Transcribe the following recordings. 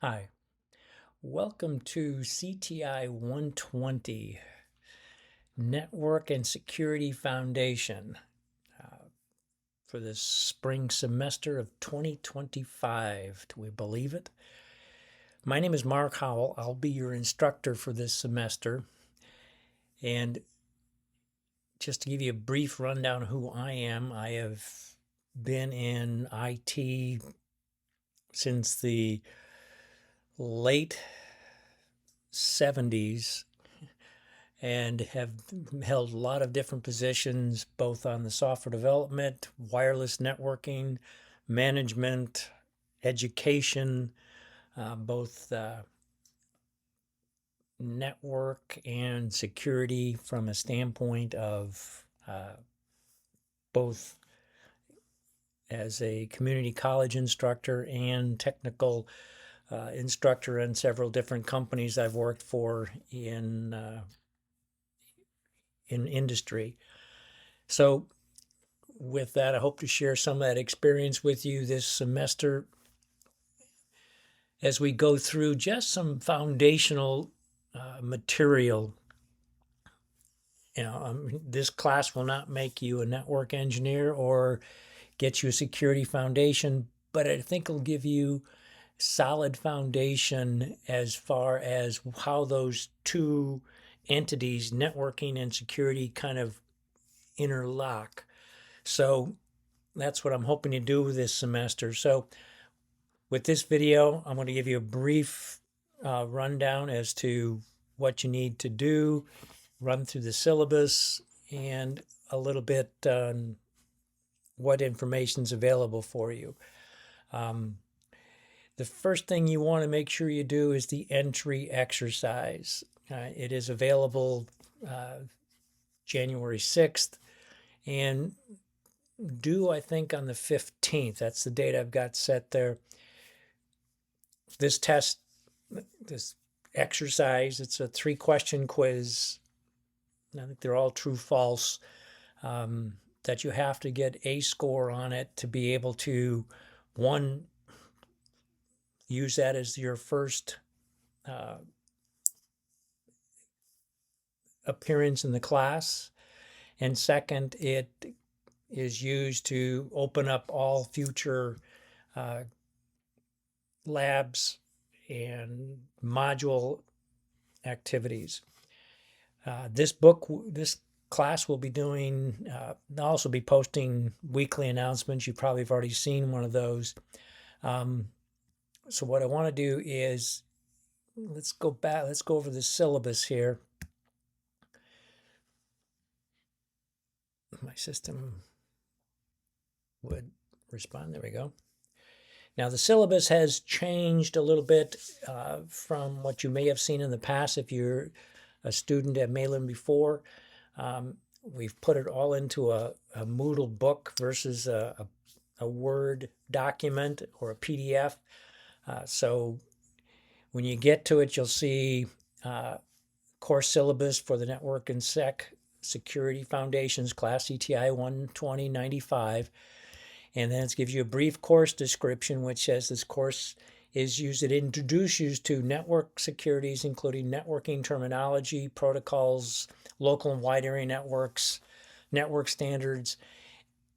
Hi, welcome to CTI-120 Network and Security Foundation for this spring semester of 2025. Do we believe it? My name is Mark Howell. I'll be your instructor for this semester. And just to give you a brief rundown of who I am, I have been in IT since the late 70s and have held a lot of different positions both on the software development, wireless networking, management, education, both network and security from a standpoint of both as a community college instructor and technical instructor in several different companies I've worked for in industry. So with that, I hope to share some of that experience with you this semester as we go through just some foundational material. This class will not make you a network engineer or get you a security foundation, but I think it'll give you solid foundation as far as how those two entities, networking and security, kind of interlock. So that's what I'm hoping to do this semester. So with this video, I'm going to give you a brief rundown as to what you need to do, run through the syllabus, and a little bit on what information is available for you. The first thing you want to make sure you do is the entry exercise. It is available January 6th and due, I think, on the 15th. That's the date I've got set there. This test, this exercise, it's a 3-question quiz. I think they're all true, false, that you have to get a score on it to be able to, one, use that as your first appearance in the class. And second, it is used to open up all future labs and module activities. This class will be doing, I'll also be posting weekly announcements. You probably have already seen one of those. So what I want to do is, let's go over the syllabus here. My system would respond. There we go. Now, the syllabus has changed a little bit from what you may have seen in the past if you're a student at Malin before. We've put it all into a Moodle book versus a Word document or a PDF. So when you get to it, you'll see course syllabus for the Network and Security Foundations class, CTI-120-95. And then it gives you a brief course description, which says this course is used, it introduces you to network securities, including networking terminology, protocols, local and wide area networks, network standards.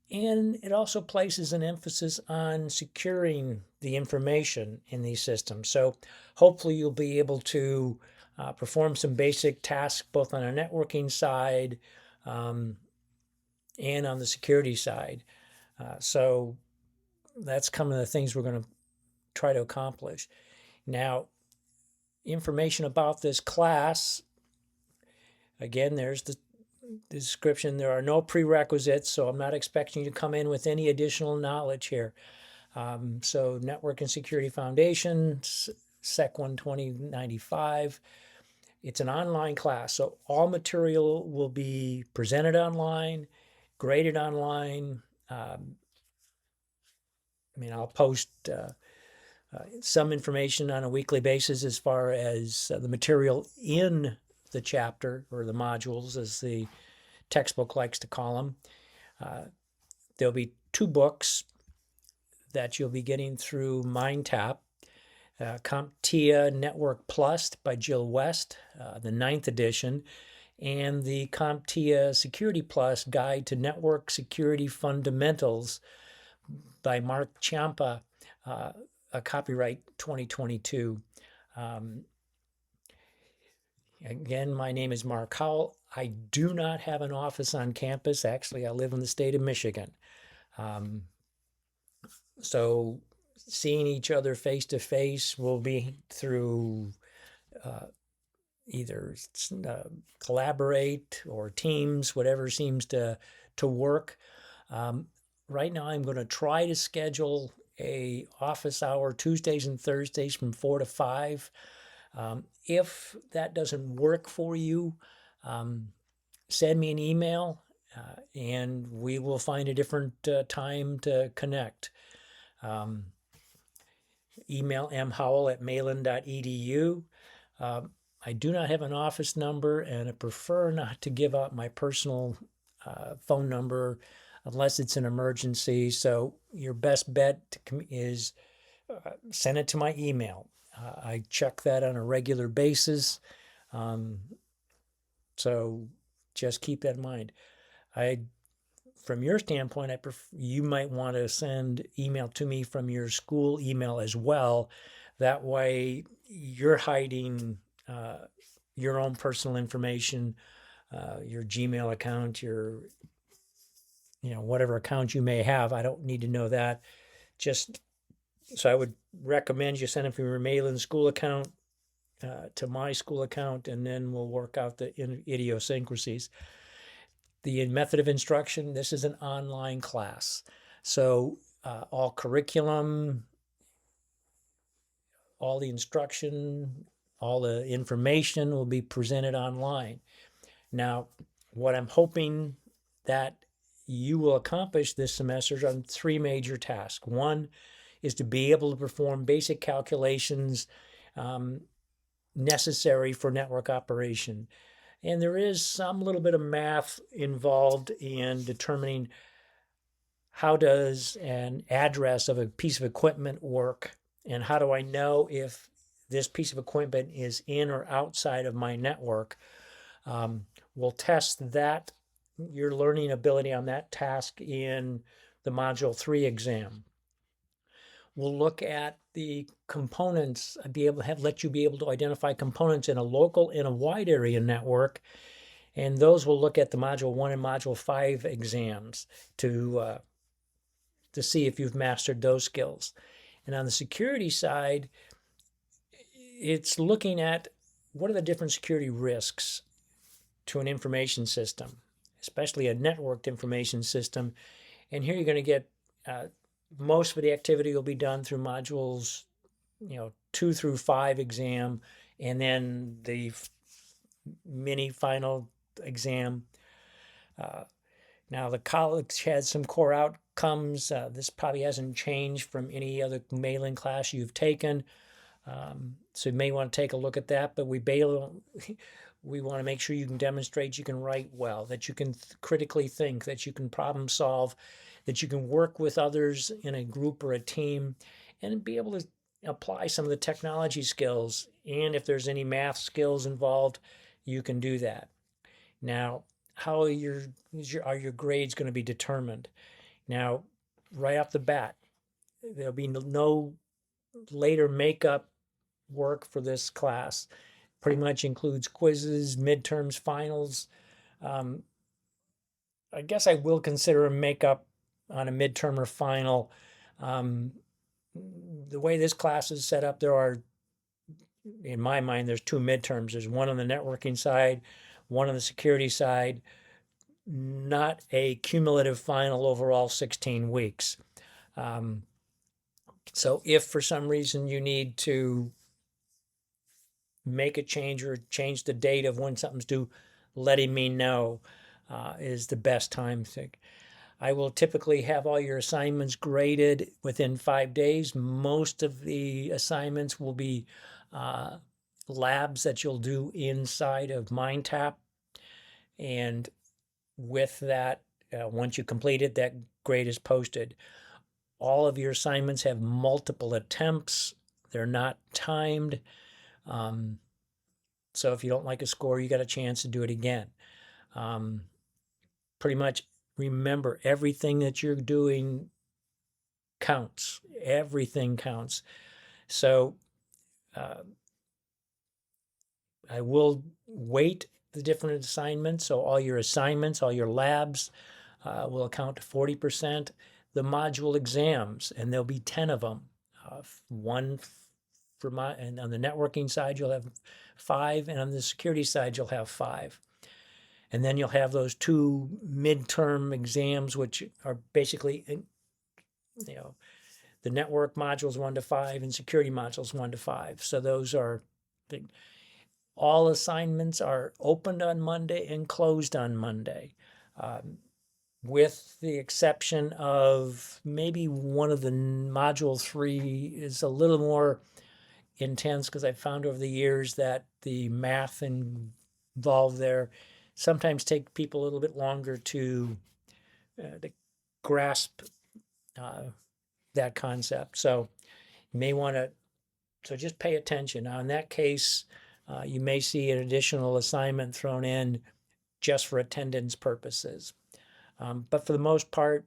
And it also places an emphasis on securing the information in these systems. So hopefully you'll be able to perform some basic tasks both on a networking side and on the security side. So that's kind of the things we're going to try to accomplish. Now, information about this class, again, there's the description. There are no prerequisites, so I'm not expecting you to come in with any additional knowledge here. So Network and Security Foundation, SEC 120-95. It's an online class, so all material will be presented online, graded online. I'll post some information on a weekly basis as far as the material in the chapter or the modules, as the textbook likes to call them. There'll be 2 books that you'll be getting through MindTap. CompTIA Network Plus by Jill West, the 9th edition, and the CompTIA Security Plus Guide to Network Security Fundamentals by Mark Ciampa, a copyright 2022. Again, my name is Mark Howell. I do not have an office on campus. Actually, I live in the state of Michigan. So seeing each other face to face will be through either Collaborate or Teams, whatever seems to work. Right now, I'm going to try to schedule a office hour Tuesdays and Thursdays from 4 to 5. If that doesn't work for you, send me an email and we will find a different time to connect. Email mhowell@malin.edu. I do not have an office number, and I prefer not to give out my personal phone number unless it's an emergency. So your best bet is send it to my email. I check that on a regular basis. So just keep that in mind. From your standpoint, you might want to send email to me from your school email as well. That way you're hiding your own personal information, your Gmail account, your whatever account you may have. I don't need to know that. So I would recommend you send it from your Malin school account to my school account, and then we'll work out the idiosyncrasies. The method of instruction, this is an online class. So all curriculum, all the instruction, all the information will be presented online. Now, what I'm hoping that you will accomplish this semester are 3 major tasks. One is to be able to perform basic calculations necessary for network operation. And there is some little bit of math involved in determining how does an address of a piece of equipment work, and how do I know if this piece of equipment is in or outside of my network. We'll test that, your learning ability on that task in the Module 3 exam. We'll look at the components, let you be able to identify components in a local and a wide area network, and those will look at the Module 1 and Module 5 exams to see if you've mastered those skills. And on the security side, it's looking at what are the different security risks to an information system, especially a networked information system. And here you're going to get most of the activity will be done through modules 2 through 5 exam, and then the mini final exam. Now the college has some core outcomes. This probably hasn't changed from any other Malin class you've taken. So you may want to take a look at that, but we want to make sure you can demonstrate you can write well, that you can critically think, that you can problem solve, that you can work with others in a group or a team, and be able to apply some of the technology skills. And if there's any math skills involved, you can do that. Now, how are your grades going to be determined? Now, right off the bat, there'll be no later makeup work for this class. Pretty much includes quizzes, midterms, finals. I guess I will consider a makeup on a midterm or final. The way this class is set up, in my mind, there's 2 midterms. There's one on the networking side, one on the security side, not a cumulative final overall 16 weeks. So if for some reason you need to make a change or change the date of when something's due, letting me know is the best time. I will typically have all your assignments graded within 5 days. Most of the assignments will be labs that you'll do inside of MindTap. And with that, once you complete it, that grade is posted. All of your assignments have multiple attempts. They're not timed. So if you don't like a score, you got a chance to do it again. Pretty much remember, everything that you're doing counts. Everything counts. So I will weight the different assignments. So all your assignments, all your labs will account to 40%. The module exams, and there'll be 10 of them. One for and on the networking side, you'll have 5, and on the security side, you'll have 5. And then you'll have those 2 midterm exams, which are basically, the network modules 1 to 5 and security modules 1 to 5. So those are big. All assignments are opened on Monday and closed on Monday, with the exception of maybe one of the module 3 is a little more intense, because I've found over the years that the math involved there sometimes take people a little bit longer to grasp that concept. So you may want to, so just pay attention. Now, in that case, you may see an additional assignment thrown in just for attendance purposes. But for the most part,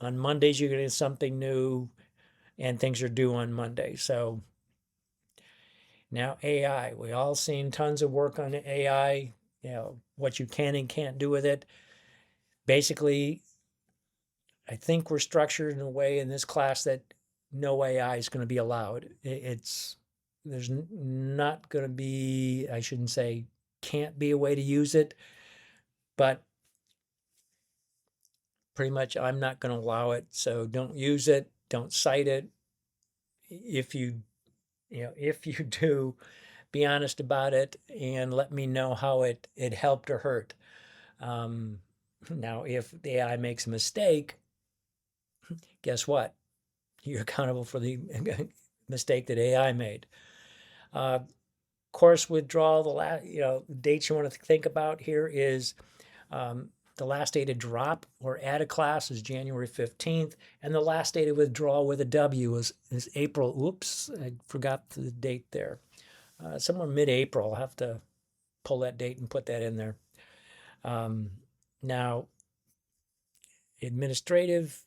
on Mondays, you're going to get something new, and things are due on Monday. So now AI, we all seen tons of work on AI, what you can and can't do with it. Basically, I think we're structured in a way in this class that no AI is going to be allowed. There's not going to be, I shouldn't say can't be a way to use it, but pretty much I'm not going to allow it. So don't use it, don't cite it. If you do, be honest about it and let me know how it helped or hurt. Now, if the AI makes a mistake, guess what? You're accountable for the mistake that AI made. Course withdrawal, the dates you want to think about here is the last day to drop or add a class is January 15th, and the last day to withdraw with a W is April. Oops, I forgot the date there. Somewhere mid-April. I'll have to pull that date and put that in there. Now, administrative,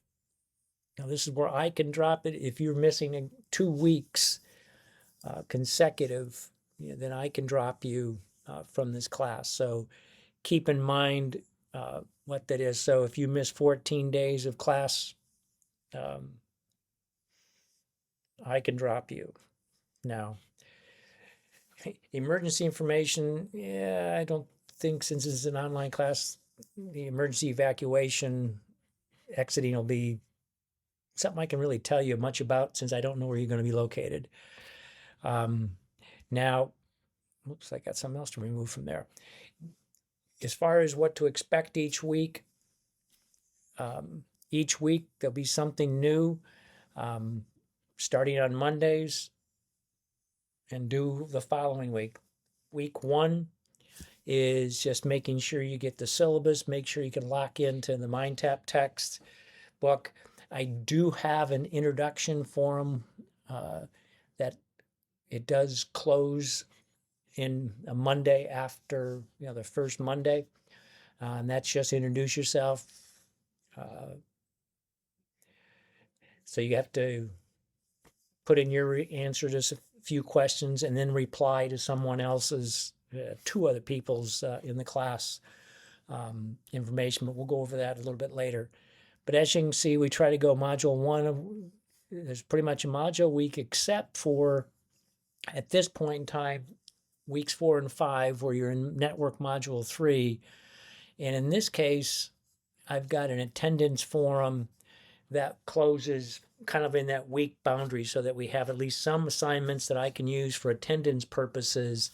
now this is where I can drop it. If you're missing 2 weeks consecutive, then I can drop you from this class. So keep in mind what that is. So if you miss 14 days of class, I can drop you. Now, emergency information, I don't think, since this is an online class, the emergency evacuation exiting will be something I can really tell you much about, since I don't know where you're going to be located. Now, oops, I got something else to remove from there. As far as what to expect each week there'll be something new, starting on Mondays and do the following week. Week 1 is just making sure you get the syllabus, make sure you can lock into the MindTap text book. I do have an introduction forum that it does close in a Monday after, the first Monday. And that's just introduce yourself. So you have to put in your answer to a few questions and then reply to someone else's, 2 other people's in the class information, but we'll go over that a little bit later. But as you can see, we try to go module 1. There's pretty much a module week, except for, at this point in time, weeks 4 and 5, where you're in network module 3. And in this case, I've got an attendance forum that closes kind of in that week boundary, so that we have at least some assignments that I can use for attendance purposes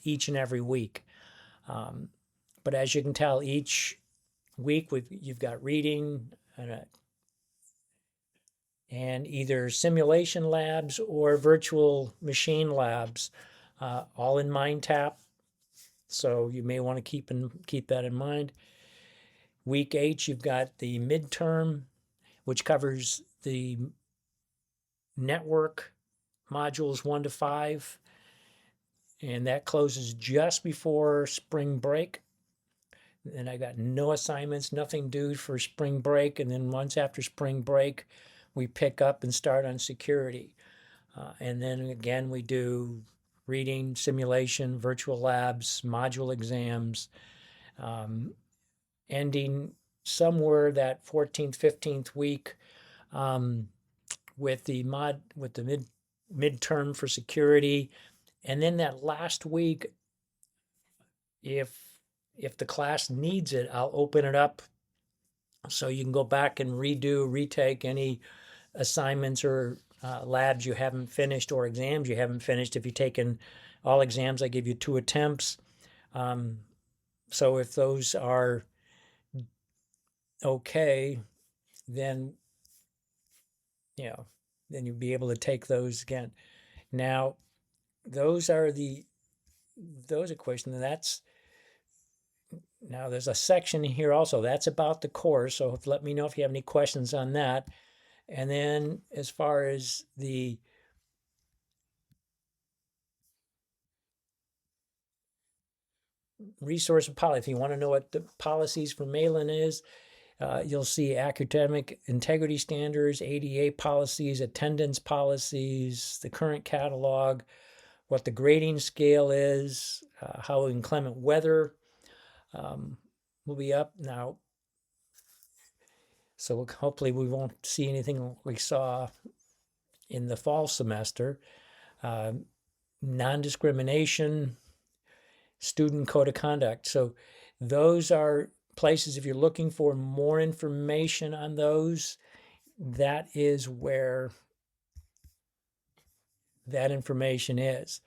each and every week. But as you can tell, each week you've got reading and either simulation labs or virtual machine labs, all in MindTap. So you may want to keep that in mind. Week 8, you've got the midterm, which covers the network modules 1 to 5, and that closes just before spring break. And I got no assignments, nothing due for spring break. And then once after spring break, we pick up and start on security. And then again, we do reading, simulation, virtual labs, module exams, ending somewhere that 14th, 15th week with the midterm for security. And then that last week, if the class needs it, I'll open it up so you can go back and retake any assignments or labs you haven't finished or exams you haven't finished. If you've taken all exams, I give you 2 attempts. So if those are okay, then then you'll be able to take those again. Now, those are questions. Now there's a section here also that's about the course. So let me know if you have any questions on that. And then as far as the resource policy, if you want to know what the policies for Malin is, you'll see academic integrity standards, ADA policies, attendance policies, the current catalog, what the grading scale is, how inclement weather will be up now. So hopefully we won't see anything we saw in the fall semester. Non-discrimination, student code of conduct. So those are places, if you're looking for more information on those, that is where that information is.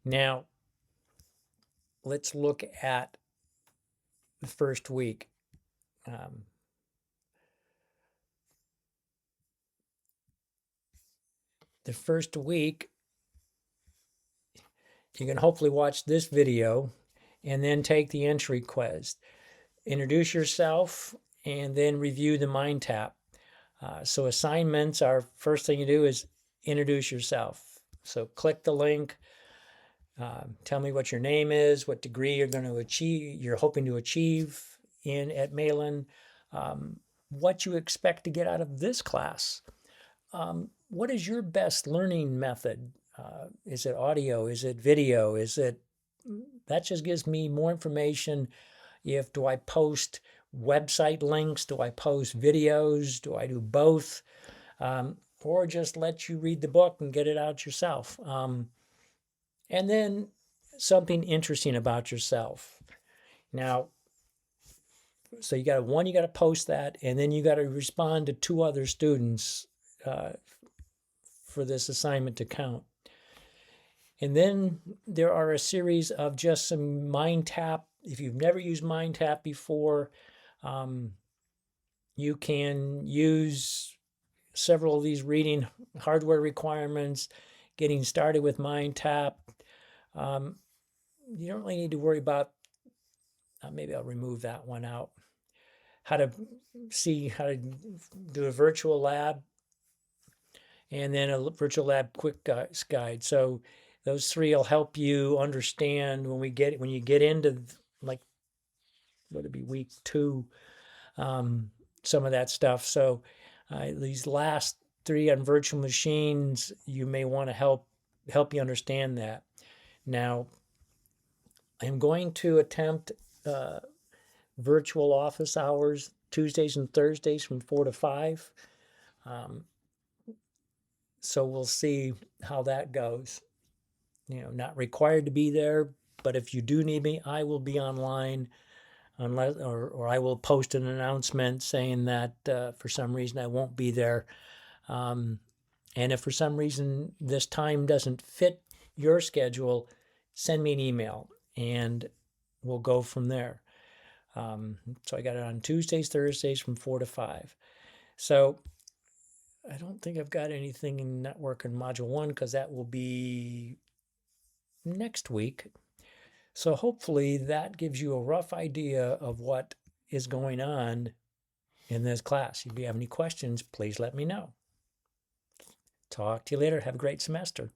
Now, let's look at the first week. The first week, you can hopefully watch this video and then take the entry quiz. Introduce yourself and then review the mind tap. So assignments, our first thing you do is introduce yourself. So click the link, tell me what your name is, what degree you're hoping to achieve at Malin, what you expect to get out of this class. What is your best learning method? Is it audio? Is it video? That just gives me more information. Do I post website links? Do I post videos? Do I do both? Or just let you read the book and get it out yourself? And then something interesting about yourself. Now, so you got to post that, and then you got to respond to 2 other students for this assignment to count. And then there are a series of just some mind tap. If you've never used mind tap before, you can use several of these reading hardware requirements, getting started with mind tap. You don't really need to worry about, maybe I'll remove that one out, how to do a virtual lab, and then a virtual lab quick guide. So those 3 will help you understand when you get into, like, what would be week 2, some of that stuff. So these last 3 on virtual machines, you may want to help you understand that. Now, I'm going to attempt virtual office hours Tuesdays and Thursdays from 4 to 5. So we'll see how that goes. Not required to be there, but if you do need me, I will be online, unless or I will post an announcement saying that for some reason I won't be there. And if for some reason this time doesn't fit your schedule, send me an email and we'll go from there. So I got it on Tuesdays, Thursdays from 4 to 5. So I don't think I've got anything in network in module 1 because that will be next week. So hopefully that gives you a rough idea of what is going on in this class. If you have any questions, please let me know. Talk to you later. Have a great semester.